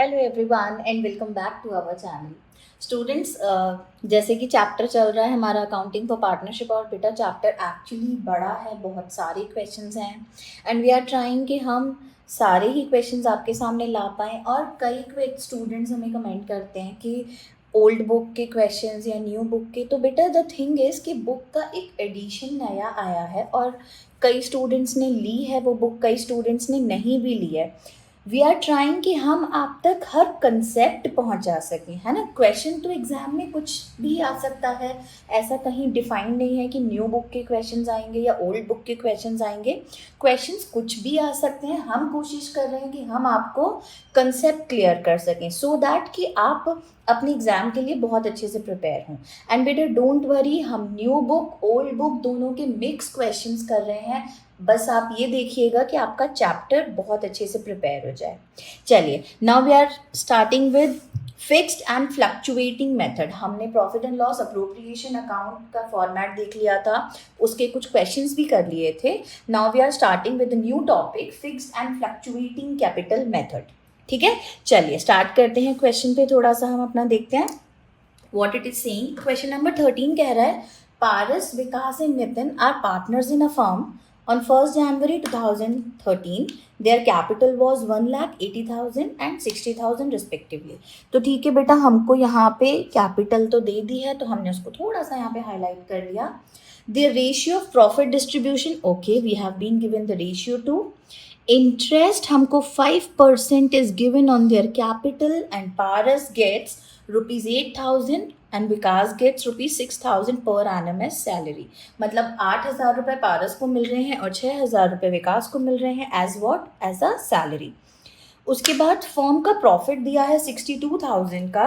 Hello everyone and welcome back to our channel students. जैसे कि chapter चल रहा है हमारा अकाउंटिंग फॉर पार्टनरशिप, और बेटा चैप्टर एक्चुअली बड़ा है, बहुत सारे क्वेश्चंस हैं एंड वी आर ट्राइंग कि हम सारे ही क्वेश्चंस आपके सामने ला पाएँ। और कई स्टूडेंट्स हमें कमेंट करते हैं कि ओल्ड बुक के क्वेश्चंस या न्यू बुक के। तो बेटा द थिंग इज़ कि बुक का एक एडिशन नया आया है और कई स्टूडेंट्स ने ली है वो बुक, कई स्टूडेंट्स ने नहीं भी ली है। वी आर ट्राइंग कि हम आप तक हर कंसेप्ट पहुंचा सकें, है ना। क्वेश्चन तो एग्जाम में कुछ भी आ सकता है, ऐसा कहीं डिफाइन नहीं है कि न्यू बुक के क्वेश्चंस आएंगे या ओल्ड बुक के क्वेश्चंस आएंगे। क्वेश्चंस कुछ भी आ सकते हैं। हम कोशिश कर रहे हैं कि हम आपको कंसेप्ट क्लियर कर सकें सो दैट कि आप अपने एग्जाम के लिए बहुत अच्छे से प्रिपेयर हों। एंड बेटा डोंट वरी, हम न्यू बुक ओल्ड बुक दोनों के मिक्स क्वेश्चंस कर रहे हैं। बस आप ये देखिएगा कि आपका चैप्टर बहुत अच्छे से प्रिपेयर हो जाए। चलिए, now we are starting with fixed and fluctuating method. हमने profit and loss appropriation account का फॉर्मेट देख लिया था, उसके कुछ क्वेश्चंस भी कर लिए थे। Now we are starting with new topic, fixed and fluctuating capital method. ठीक है, चलिए स्टार्ट करते हैं। क्वेश्चन पे थोड़ा सा हम अपना देखते हैं what it is saying. Question number 13 कह रहा है, Paras, Vikas and Nitin are partners in a firm on 1st January 2013. their capital was 1,80,000 and 60,000 respectively. तो ठीक है बेटा, हमको यहाँ पे कैपिटल तो दे दी है तो हमने उसको थोड़ा सा यहाँ पे हाईलाइट कर लिया। The ratio of profit distribution, okay, we have been given the ratio to interest. हमको 5% is given on their capital and Paras gets rupees 8,000 and Vikas gets rupees 6,000 per annum as salary. मतलब 8,000 रुपये पारस को मिल रहे हैं और 6,000 रुपये विकास को मिल रहे हैं as what, as a salary. उसके बाद फर्म का प्रॉफिट दिया है 62,000 का।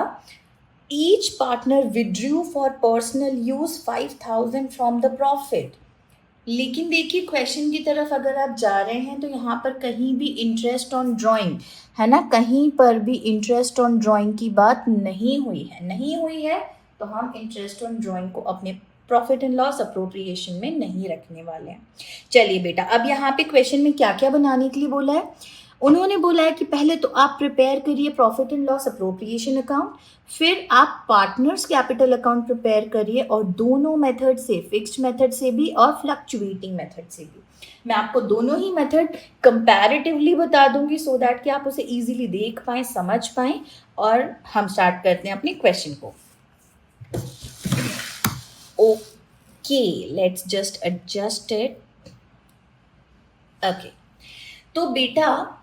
Each partner withdrew for personal use 5,000 from the profit. लेकिन देखिए क्वेश्चन की तरफ अगर आप जा रहे हैं तो यहाँ पर कहीं भी इंटरेस्ट ऑन ड्राइंग, है ना, कहीं पर भी इंटरेस्ट ऑन ड्राइंग की बात नहीं हुई है तो हम इंटरेस्ट ऑन ड्राइंग को अपने प्रॉफिट एंड लॉस अप्रोप्रिएशन में नहीं रखने वाले हैं। चलिए बेटा, अब यहाँ पे क्वेश्चन में क्या क्या बनाने के लिए बोला है। उन्होंने बोला है कि पहले तो आप प्रिपेयर करिए profit and loss appropriation account, फिर आप पार्टनर्स कैपिटल अकाउंट प्रिपेयर करिए, और दोनों मेथड से, फिक्स्ड मेथड से भी और फ्लक्चुएटिंग मेथड से भी। मैं आपको दोनों ही मेथड कंपैरेटिवली बता दूंगी सो दैट कि आप उसे इजीली देख पाएं, समझ पाएं। और हम स्टार्ट करते हैं अपने क्वेश्चन को। Okay, let's just adjust it. Okay, तो बेटा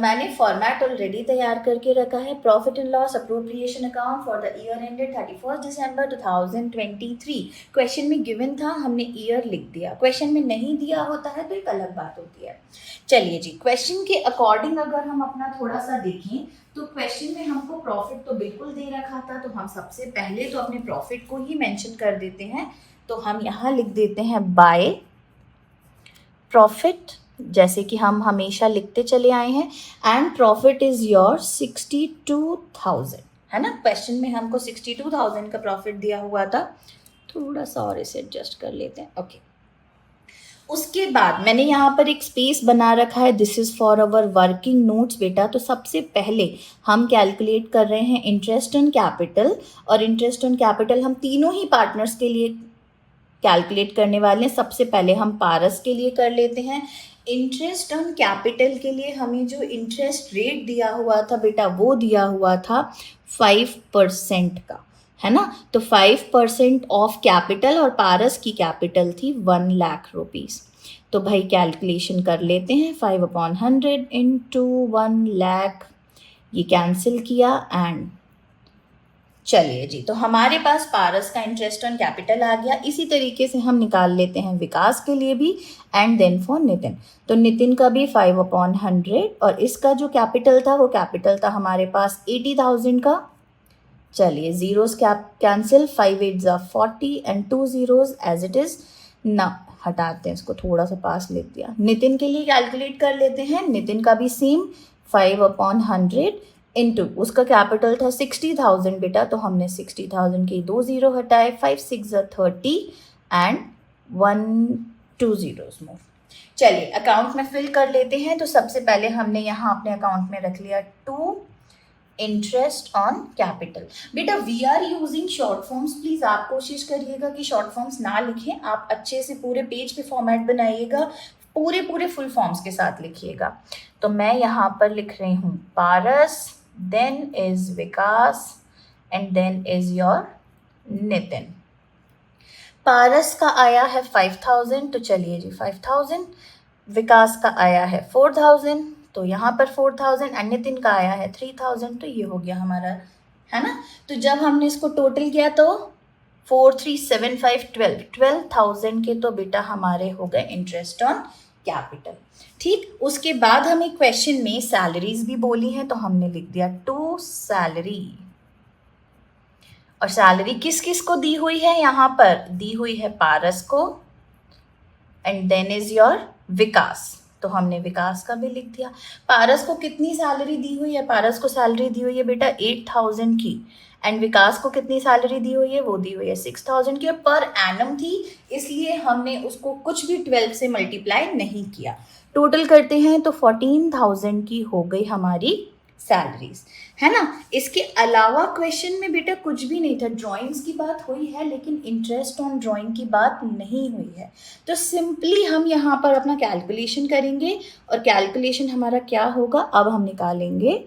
मैंने फॉर्मेट ऑलरेडी तैयार करके रखा है। Profit and loss appropriation account for the year ended 31 December 2023। Question में गिवन था, हमने ईयर लिख दिया। क्वेश्चन में नहीं दिया होता है तो एक अलग बात होती है। चलिए जी, क्वेश्चन के अकॉर्डिंग अगर हम अपना थोड़ा सा देखें तो क्वेश्चन में हमको प्रॉफिट तो बिल्कुल दे रखा था, तो हम सबसे पहले तो अपने प्रॉफिट को ही मेंशन कर देते हैं। तो हम यहाँ लिख देते हैं बाय प्रॉफिट, जैसे कि हम हमेशा लिखते चले आए हैं। एंड प्रॉफिट इज योर 62,000, है ना। क्वेश्चन में हमको 62,000 का प्रॉफिट दिया हुआ था। थोड़ा सा और इसे एडजस्ट कर लेते हैं। ओके, उसके बाद मैंने यहाँ पर एक स्पेस बना रखा है, this is for our working notes बेटा। तो सबसे पहले हम कैलकुलेट कर रहे हैं इंटरेस्ट ऑन कैपिटल, और इंटरेस्ट ऑन कैपिटल हम तीनों ही पार्टनर्स के लिए कैलकुलेट करने वाले हैं। सबसे पहले हम पारस के लिए कर लेते हैं। इंटरेस्ट ऑन कैपिटल के लिए हमें जो इंटरेस्ट रेट दिया हुआ था बेटा, वो दिया हुआ था 5% का, है ना। तो 5% ऑफ कैपिटल, और पारस की कैपिटल थी 1 लाख रुपीज़। तो भाई कैलकुलेशन कर लेते हैं। 5/100 इंटू 1 लाख, ये कैंसिल किया। एंड चलिए जी, तो हमारे पास पारस का इंटरेस्ट ऑन कैपिटल आ गया। इसी तरीके से हम निकाल लेते हैं विकास के लिए भी, एंड देन फॉर नितिन। तो नितिन का भी 5/100, और इसका जो कैपिटल था वो कैपिटल था हमारे पास 80,000 का। चलिए जीरोस कैंसिल, 5 8 ज़ा 40 and 2 zeros as it is. ना हटाते हैं इसको, थोड़ा सा पास लिख दिया। नितिन के लिए कैलकुलेट कर लेते हैं। नितिन का भी सेम 5/100 इंटू, उसका कैपिटल था 60,000 बेटा, तो हमने 60,000 के 2 जीरो हटाए। 5 6 ज़ा 30 एंड 1 2 zeros मोर। चलिए अकाउंट में फिल कर लेते हैं। तो सबसे पहले हमने यहाँ अपने अकाउंट में रख लिया 2 इंटरेस्ट ऑन कैपिटल। बेटा we are using short forms, please आप कोशिश करिएगा कि शॉर्ट फॉर्म्स ना लिखें, आप अच्छे से पूरे पेज पे फॉर्मेट बनाइएगा, पूरे पूरे फुल फॉर्म्स के साथ लिखिएगा। तो मैं यहाँ पर लिख रही हूँ Paras, then is Vikas and then is your Nitin. Paras का आया है 5000, तो चलिए जी 5000। विकास का आया है 4000, तो यहाँ पर 4000 एंड नितिन का आया है 3000, तो ये हो गया हमारा, है ना। तो जब हमने इसको टोटल किया तो 4 3 7 5 12,000 के तो बेटा हमारे हो गए इंटरेस्ट ऑन कैपिटल। ठीक, उसके बाद हमें क्वेश्चन में सैलरीज भी बोली हैं, तो हमने लिख दिया टू सैलरी। और सैलरी किस किस को दी हुई है, यहाँ पर दी हुई है पारस को एंड देन इज योर विकास, तो हमने विकास का भी लिख दिया। पारस को कितनी सैलरी दी हुई है, पारस को सैलरी दी हुई है बेटा 8000 की, एंड विकास को कितनी सैलरी दी हुई है, वो दी हुई है 6000 की, और पर एनम थी, इसलिए हमने उसको कुछ भी 12 से मल्टीप्लाई नहीं किया। टोटल करते हैं तो 14,000 की हो गई हमारी सैलरीज, है ना। इसके अलावा क्वेश्चन में बेटा कुछ भी नहीं था, ड्राइंग्स की बात हुई है लेकिन इंटरेस्ट ऑन ड्राइंग की बात नहीं हुई है। तो सिंपली हम यहाँ पर अपना कैलकुलेशन करेंगे, और कैलकुलेशन हमारा क्या होगा, अब हम निकालेंगे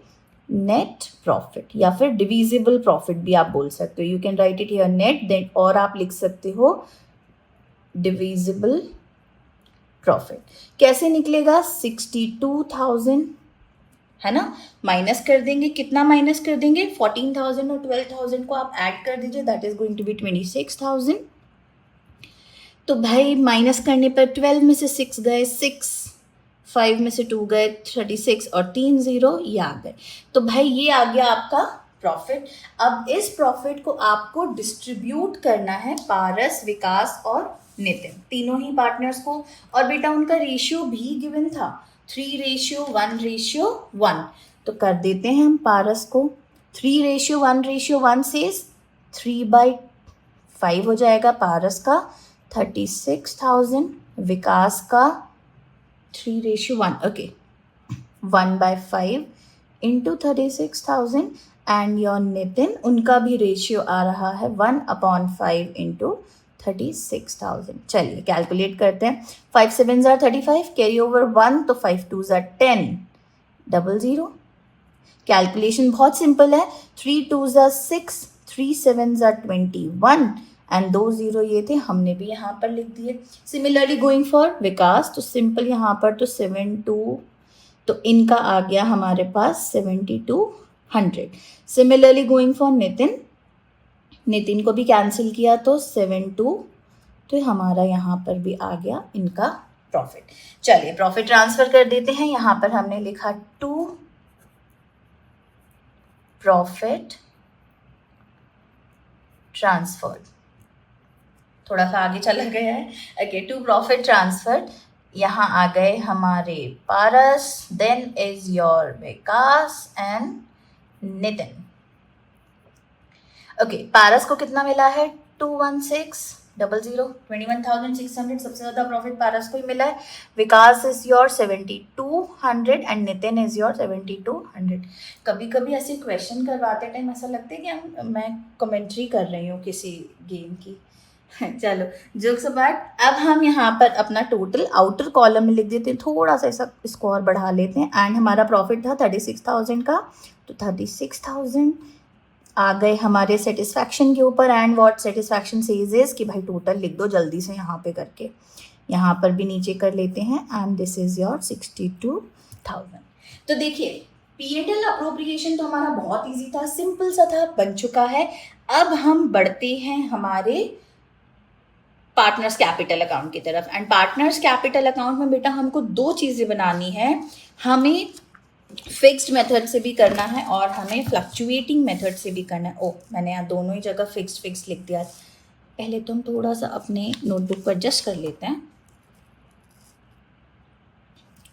नेट प्रॉफिट, या फिर डिविजिबल प्रॉफिट भी आप बोल सकते हो। You can write it here net, then और आप लिख सकते हो डिविजिबल प्रॉफिट। कैसे निकलेगा, 62,000, है ना, माइनस कर देंगे, कितना माइनस कर देंगे, 14,000 और 12,000 को आप ऐड कर दीजिए, that is going to be 26,000। तो भाई माइनस करने पर 12 में से 6 गए 6, 5 में से 2 गए 36, और 3 0 ये आ गए। तो भाई ये आ गया आपका प्रॉफिट। अब इस प्रॉफिट को आपको डिस्ट्रीब्यूट करना है पारस, विकास और नितिन, तीनों ही पार्टनर्स को, और बेटा उनका रेशियो भी गिवन था 3:1:1। तो कर देते हैं हम पारस को 3:1:1 से 3/5 हो जाएगा पारस का 36,000, विकास का 3:1, okay 1/5 into 36,000, and your Nitin, उनका भी रेशियो आ रहा है 1/5 इंटू 36,000। चलिए कैलकुलेट करते हैं, 5 7 35, कैरी ओवर 1, तो 5 2 10, 00। कैलकुलेशन बहुत सिंपल है, 3 2 6, 3 7 21, एंड 2 0 ये थे, हमने भी यहाँ पर लिख दिए। सिमिलरली गोइंग फॉर विकास, तो सिंपल यहाँ पर तो 7 2, तो इनका आ गया हमारे पास 7200। Similarly going for Nitin, Nitin को भी कैंसिल किया तो 7 2, तो हमारा यहाँ पर भी आ गया इनका प्रॉफिट। चलिए प्रॉफिट ट्रांसफर कर देते हैं, यहाँ पर हमने लिखा टू प्रॉफिट ट्रांसफर, थोड़ा सा आगे चला गया है, ओके टू प्रॉफिट ट्रांसफर। यहाँ आ गए हमारे Paras, then is your Vikas and Nitin. Okay Paras को कितना मिला है 216,000, 21,600, सबसे ज़्यादा प्रॉफिट पारस को ही मिला है। Vikas is your 7,200 and Nitin is your 7,200। कभी कभी ऐसे क्वेश्चन करवाते टाइम ऐसा लगता है कि मैं कमेंट्री कर रही हूँ किसी गेम की। चलो जोक्स अपार्ट, अब हम यहाँ पर अपना टोटल आउटर कॉलम में लिख देते हैं, थोड़ा सा ऐसा स्कोर बढ़ा लेते हैं, एंड हमारा प्रॉफिट था 36,000 का, तो 36,000 आ गए हमारे सेटिस्फैक्शन के ऊपर, and what satisfaction says is कि भाई टोटल लिख दो जल्दी से यहाँ पे करके, यहाँ पर भी नीचे कर लेते हैं, एंड दिस इज योर 62,000। तो देखिए P&L अप्रोप्रिएशन तो हमारा बहुत इजी था, सिंपल सा था, बन चुका है। अब हम बढ़ते हैं हमारे पार्टनर्स कैपिटल अकाउंट की तरफ, एंड पार्टनर्स कैपिटल अकाउंट में बेटा हमको दो चीज़ें बनानी है, हमें फिक्स्ड मेथड से भी करना है और हमें फ्लक्चुएटिंग मेथड से भी करना है। ओ मैंने यहाँ दोनों ही जगह फिक्स्ड लिख दिया। पहले तो हम थोड़ा सा अपने नोटबुक को एडजस्ट कर लेते हैं।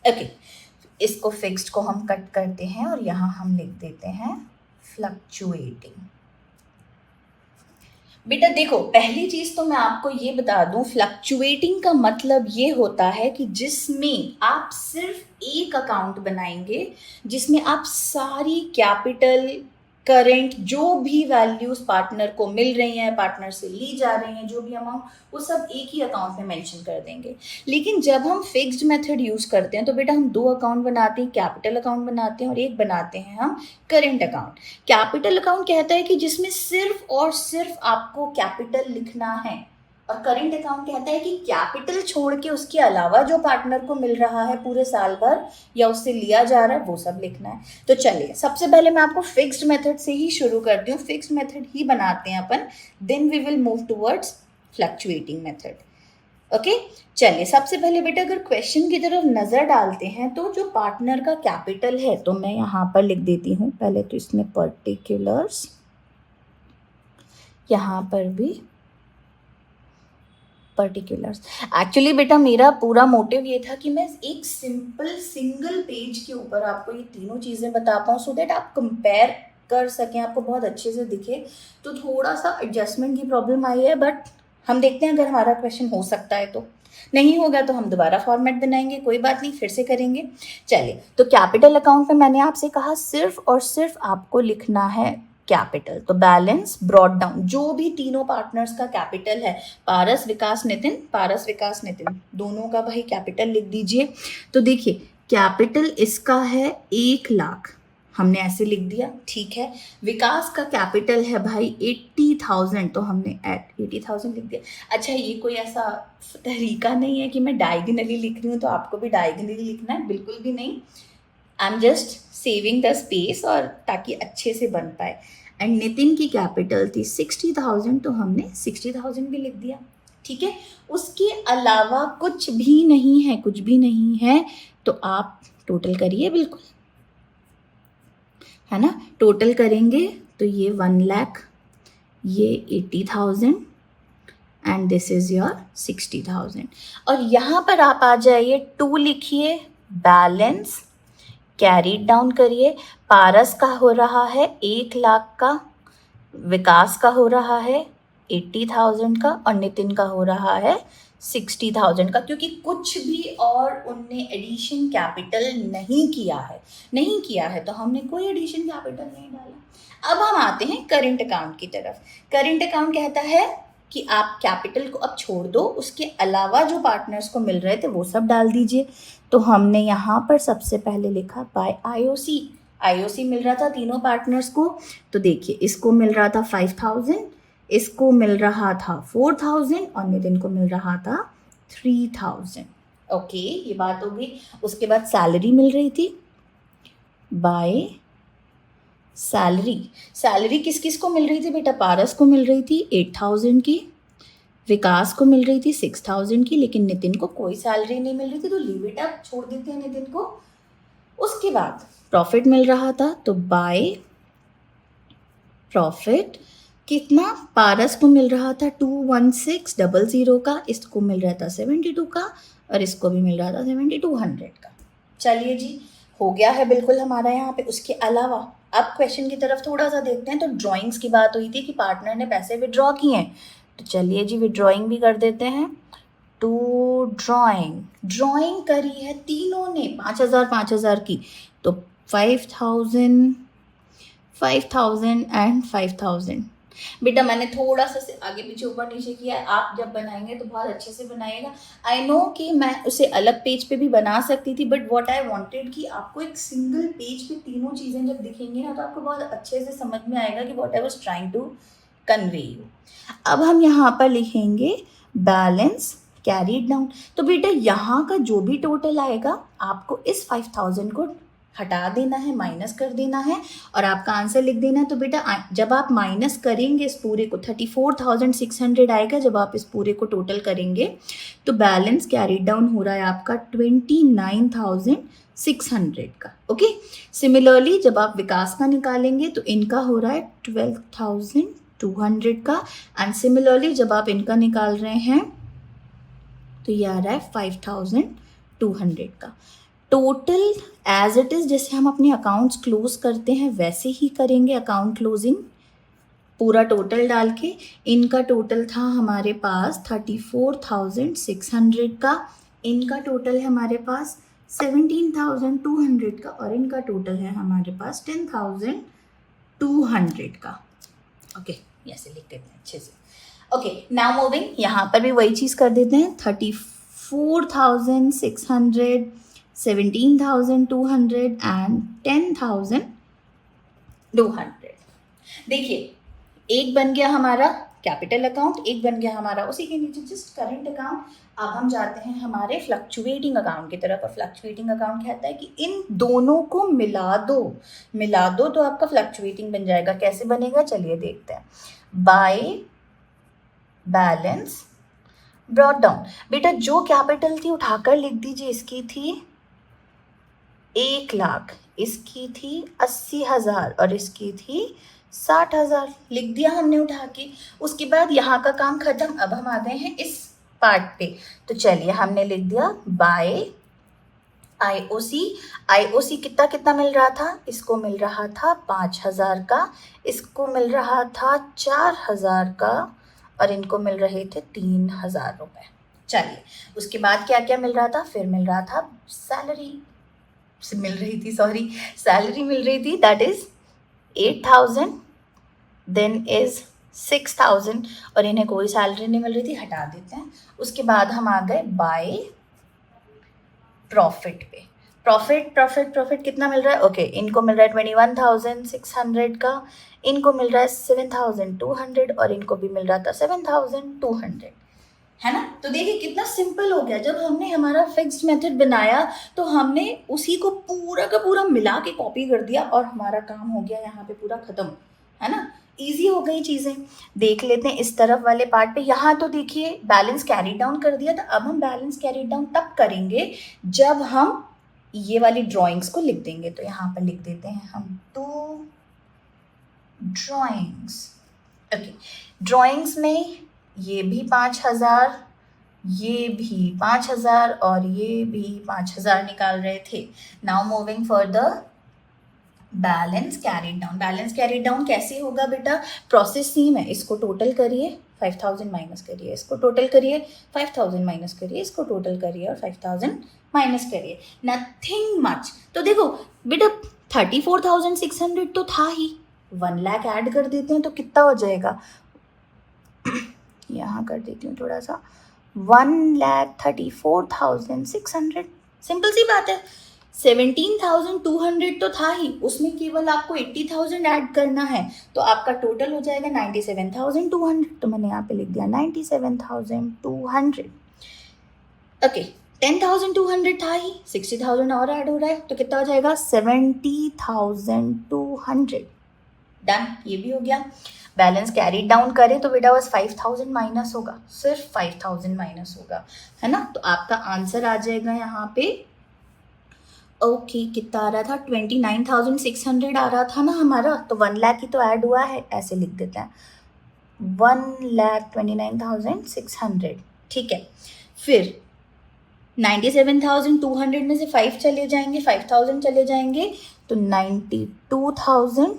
ओके इसको फिक्स्ड को हम कट करते हैं और यहाँ हम लिख देते हैं फ्लक्चुएटिंग। बेटा देखो, पहली चीज तो मैं आपको ये बता दूं, फ्लक्चुएटिंग का मतलब ये होता है कि जिसमें आप सिर्फ एक अकाउंट बनाएंगे जिसमें आप सारी कैपिटल, करंट, जो भी वैल्यूज पार्टनर को मिल रही हैं, पार्टनर से ली जा रही हैं, जो भी अमाउंट, वो सब एक ही अकाउंट में मेंशन कर देंगे। लेकिन जब हम फिक्स्ड मेथड यूज करते हैं तो बेटा हम दो अकाउंट बनाते हैं, कैपिटल अकाउंट बनाते हैं और एक बनाते हैं हम करेंट अकाउंट। कैपिटल अकाउंट कहता है कि जिसमें सिर्फ और सिर्फ आपको कैपिटल लिखना है, और करेंट अकाउंट कहता है कि कैपिटल छोड़ के उसके अलावा जो पार्टनर को मिल रहा है पूरे साल भर या उससे लिया जा रहा है वो सब लिखना है। तो चलिए सबसे पहले मैं आपको फिक्स्ड मेथड से ही शुरू करती हूँ, फिक्स्ड मेथड ही बनाते हैं अपन, then we will move towards fluctuating method. Okay, चलिए सबसे पहले बेटा अगर क्वेश्चन की तरफ नजर डालते हैं तो जो पार्टनर का कैपिटल है, तो मैं यहाँ पर लिख देती हूँ पहले तो इसमें पर्टिकुलर्स, यहाँ पर भी पर्टिकुलर्स। एक्चुअली बेटा मेरा पूरा मोटिव ये था कि मैं एक सिंपल सिंगल पेज के ऊपर आपको ये तीनों चीज़ें बता पाऊँ, सो दैट आप कंपेयर कर सकें, आपको बहुत अच्छे से दिखे। तो थोड़ा सा एडजस्टमेंट की प्रॉब्लम आई है, बट हम देखते हैं अगर हमारा क्वेश्चन हो सकता है तो, नहीं होगा तो हम दोबारा फॉर्मेट बनाएंगे, कोई बात नहीं, फिर से करेंगे। चलिए, तो कैपिटल अकाउंट में मैंने आपसे कहा सिर्फ और सिर्फ आपको लिखना है कैपिटल। तो बैलेंस ब्रॉट डाउन, जो भी तीनों पार्टनर्स का कैपिटल है, पारस विकास नितिन, पारस विकास नितिन, दोनों का भाई कैपिटल लिख दीजिए। तो देखिए कैपिटल इसका है 1,00,000, हमने ऐसे लिख दिया, ठीक है। विकास का कैपिटल है भाई 80,000, तो हमने 80,000 लिख दिया। अच्छा, ये कोई ऐसा तरीका नहीं है कि मैं डायगनली लिख रही हूँ तो आपको भी डायगनली लिखना है, बिल्कुल भी नहीं। I am just saving the space, और ताकि अच्छे से बन पाए। एंड नितिन की कैपिटल थी 60,000, तो हमने 60,000 भी लिख दिया, ठीक है। उसके अलावा कुछ भी नहीं है, कुछ भी नहीं है, तो आप टोटल करिए, बिल्कुल है ना, टोटल करेंगे तो ये 1,00,000, ये 80,000 एंड दिस इज योर 60,000। और यहाँ पर आप आ जाइए, 2 लिखिए, बैलेंस कैरीड डाउन करिए। पारस का हो रहा है 1,00,000 का, विकास का हो रहा है 80,000 का, और नितिन का हो रहा है 60,000 का, क्योंकि कुछ भी और उनने एडिशन कैपिटल नहीं किया है, तो हमने कोई एडिशन कैपिटल नहीं डाला। अब हम आते हैं करेंट अकाउंट की तरफ। करेंट अकाउंट कहता है कि आप कैपिटल को अब छोड़ दो, उसके अलावा जो पार्टनर्स को मिल रहे थे वो सब डाल दीजिए। तो हमने यहाँ पर सबसे पहले लिखा बाय आईओसी मिल रहा था तीनों पार्टनर्स को। तो देखिए इसको मिल रहा था 5,000, इसको मिल रहा था 4,000 और नितिन को मिल रहा था 3,000। ओके, ये बात हो गई। उसके बाद सैलरी मिल रही थी बाय सैलरी किस किस को मिल रही थी बेटा? पारस को मिल रही थी 8,000 की, विकास को मिल रही थी 6,000 की, लेकिन नितिन को कोई सैलरी नहीं मिल रही थी, तो लीव इट अप, छोड़ देते हैं नितिन को। उसके बाद प्रॉफिट मिल रहा था, तो बाय प्रॉफिट कितना? पारस को मिल रहा था 21600 का, इसको मिल रहा था 72 का, और इसको भी मिल रहा था 7200 का। चलिए जी, हो गया है बिल्कुल हमारा यहाँ पे। उसके अलावा अब क्वेश्चन की तरफ थोड़ा सा देखते हैं। तो ड्राइंग्स की बात हुई थी कि पार्टनर ने पैसे विड्रॉ किए हैं, तो चलिए जी विड्रॉइंग भी कर देते हैं। तो ड्राइंग करी है तीनों ने 5,000 की, तो 5,000 एंड 5,000। बेटा मैंने थोड़ा सा से आगे पीछे ऊपर नीचे किया है, आप जब बनाएंगे तो बहुत अच्छे से बनाइएगा। आई नो कि मैं उसे अलग पेज पे भी बना सकती थी, बट व्हाट आई वांटेड कि आपको एक सिंगल पेज पे तीनों चीज़ें जब दिखेंगी ना, तो आपको बहुत अच्छे से समझ में आएगा कि what I was trying to convey you. अब हम यहाँ पर लिखेंगे बैलेंस कैरीड डाउन। तो बेटा यहाँ का जो भी टोटल आएगा आपको इस 5,000 को हटा देना है, माइनस कर देना है, और आपका आंसर लिख देना है। तो बेटा जब आप माइनस करेंगे इस पूरे को, 34,600 आएगा जब आप इस पूरे को टोटल करेंगे। तो बैलेंस कैरीड डाउन हो रहा है आपका 29,600 का। ओके, सिमिलरली जब आप विकास का निकालेंगे तो इनका हो रहा है 12,200 का, एंड सिमिलरली जब आप इनका निकाल रहे हैं तो ये आ रहा है 5,200 का। टोटल एज इट इज़, जैसे हम अपने अकाउंट्स क्लोज करते हैं वैसे ही करेंगे अकाउंट क्लोजिंग। पूरा टोटल डाल के इनका टोटल था हमारे पास 34,600 का, इनका टोटल है हमारे पास 17,200 का, और इनका टोटल है हमारे पास 10,200 का। ओके, ऐसे लिख देते हैं अच्छे से। ओके, नाउ मूविंग, यहाँ पर भी वही चीज़ कर देते हैं। 34,600, 17,200 एंड 10,200। देखिए, एक बन गया हमारा कैपिटल अकाउंट, एक बन गया हमारा उसी के नीचे जस्ट करंट अकाउंट। अब हम जाते हैं हमारे फ्लक्चुएटिंग अकाउंट की तरफ, और फ्लक्चुएटिंग अकाउंट कहता है कि इन दोनों को मिला दो तो आपका फ्लक्चुएटिंग बन जाएगा। कैसे बनेगा चलिए देखते हैं। By balance brought down. बेटा जो कैपिटल थी उठाकर लिख दीजिए। इसकी थी 1,00,000, इसकी थी 80,000 और इसकी थी 60,000। लिख दिया हमने उठा के। उसके बाद यहाँ का काम खत्म। अब हम आ गए हैं इस पार्ट पे, तो चलिए हमने लिख दिया बाय आईओसी कितना कितना मिल रहा था, इसको मिल रहा था 5,000 का, इसको मिल रहा था 4,000 का, और इनको मिल रहे थे 3,000 रुपये। चलिए उसके बाद क्या क्या मिल रहा था, फिर मिल रहा था सैलरी मिल रही थी, दैट इज 8,000, देन इज 6,000, और इन्हें कोई सैलरी नहीं मिल रही थी, हटा देते हैं। उसके बाद हम आ गए बाय प्रॉफिट पे। प्रॉफिट कितना मिल रहा है, ओके, इनको मिल रहा है 21,600 का, इनको मिल रहा है 7,200, और इनको भी मिल रहा था 7,200, है ना। तो देखिए कितना सिंपल हो गया। जब हमने हमारा फिक्स्ड मेथड बनाया तो हमने उसी को पूरा का पूरा मिला के कॉपी कर दिया, और हमारा काम हो गया यहाँ पे पूरा खत्म, है ना। इजी हो गई चीज़ें। देख लेते हैं इस तरफ वाले पार्ट पे। यहाँ तो देखिए बैलेंस कैरी डाउन कर दिया था। अब हम बैलेंस कैरी डाउन तब करेंगे जब हम ये वाली ड्राइंग्स को लिख देंगे। तो यहाँ पर लिख देते हैं हम 2 ड्राइंग्स। ओके, ड्राइंग्स में ये भी 5,000, ये भी 5,000 और ये भी 5,000 निकाल रहे थे। Now moving further, balance carry down. Balance carry down कैसे होगा बेटा, प्रोसेस सेम है। इसको टोटल करिए, 5,000 माइनस करिए, इसको टोटल करिए, 5,000 माइनस करिए, इसको टोटल करिए, और 5,000 माइनस करिए, नथिंग मच। तो देखो बेटा 34,600 तो था ही, 1,00,000 ऐड कर देते हैं तो कितना हो जाएगा, यहाँ कर देती हूँ थोड़ा सा, 1,34,600। सिंपल सी बात है। 17,200 तो था ही, उसमें केवल आपको 80,000 ऐड करना है, तो आपका टोटल हो जाएगा 97,200। तो मैंने यहाँ पे लिख दिया 97,200। ओके, 10,200 था ही, 60,000 और ऐड हो रहा है, तो कितना हो जाएगा 70,200। डन, ये भी हो गया। बैलेंस कैरी डाउन करें तो बेटा बस 5,000 माइनस होगा, सिर्फ 5,000 माइनस होगा, है ना। तो आपका आंसर आ जाएगा यहाँ पे, ओके, कितना आ रहा था, 29,600 आ रहा था ना हमारा, तो 1,00,000 ही तो ऐड हुआ है, ऐसे लिख देते हैं 1,29,600। ठीक है, फिर 97,200 में से 5 चले जाएंगे, 5,000 चले जाएंगे, तो 92,200,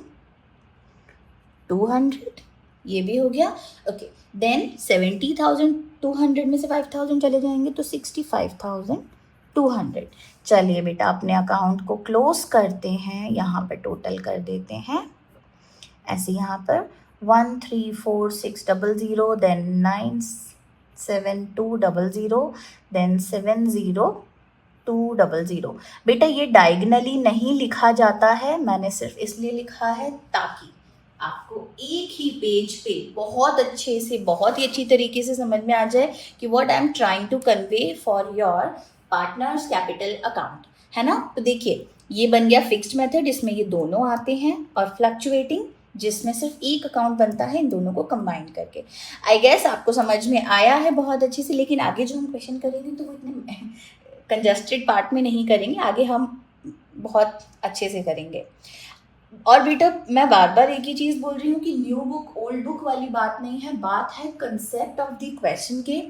ये भी हो गया। ओके, देन 70,200 में से 5,000 चले जाएंगे तो 65,200। चलिए बेटा अपने अकाउंट को क्लोज करते हैं, यहाँ पर टोटल कर देते हैं ऐसे, यहाँ पर 134,600, देन 97200, देन 70200। बेटा ये डायगनली नहीं लिखा जाता है, मैंने सिर्फ इसलिए लिखा है ताकि आपको एक ही पेज पे बहुत अच्छे से, बहुत ही अच्छी तरीके से समझ में आ जाए कि what I am trying to convey for your partners capital account, है ना। तो देखिए ये बन गया फिक्स्ड मेथड, इसमें ये दोनों आते हैं, और फ्लक्चुएटिंग जिसमें सिर्फ एक अकाउंट बनता है इन दोनों को कंबाइन करके। आई गेस आपको समझ में आया है बहुत अच्छे से, लेकिन आगे जो हम क्वेश्चन करेंगे तो वो इतने कंजस्टेड पार्ट में नहीं करेंगे, आगे हम बहुत अच्छे से करेंगे। और बेटा मैं बार बार एक ही चीज़ बोल रही हूँ कि new book old old book वाली बात नहीं है, बात है कंसेप्ट ऑफ द क्वेश्चन के।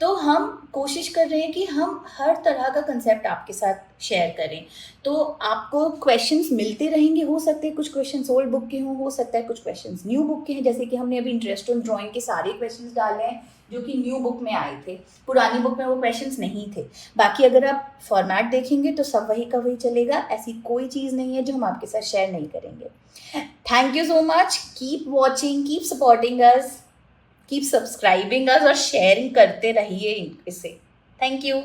तो हम कोशिश कर रहे हैं कि हम हर तरह का कंसेप्ट आपके साथ शेयर करें। तो आपको क्वेश्चंस मिलते रहेंगे, हो सकते हैं कुछ क्वेश्चंस ओल्ड बुक के हों, हो सकता है कुछ क्वेश्चंस न्यू बुक के हैं, जैसे कि हमने अभी इंटरेस्ट ऑन ड्राइंग के सारे क्वेश्चंस डाले हैं जो कि न्यू बुक में आए थे, पुरानी बुक में वो क्वेश्चंस नहीं थे। बाकी अगर आप फॉर्मेट देखेंगे तो सब वही का वही चलेगा, ऐसी कोई चीज़ नहीं है जो हम आपके साथ शेयर नहीं करेंगे। Thank you so much, keep watching, keep supporting us, keep subscribing us और शेयरिंग करते रहिए इसे। Thank you.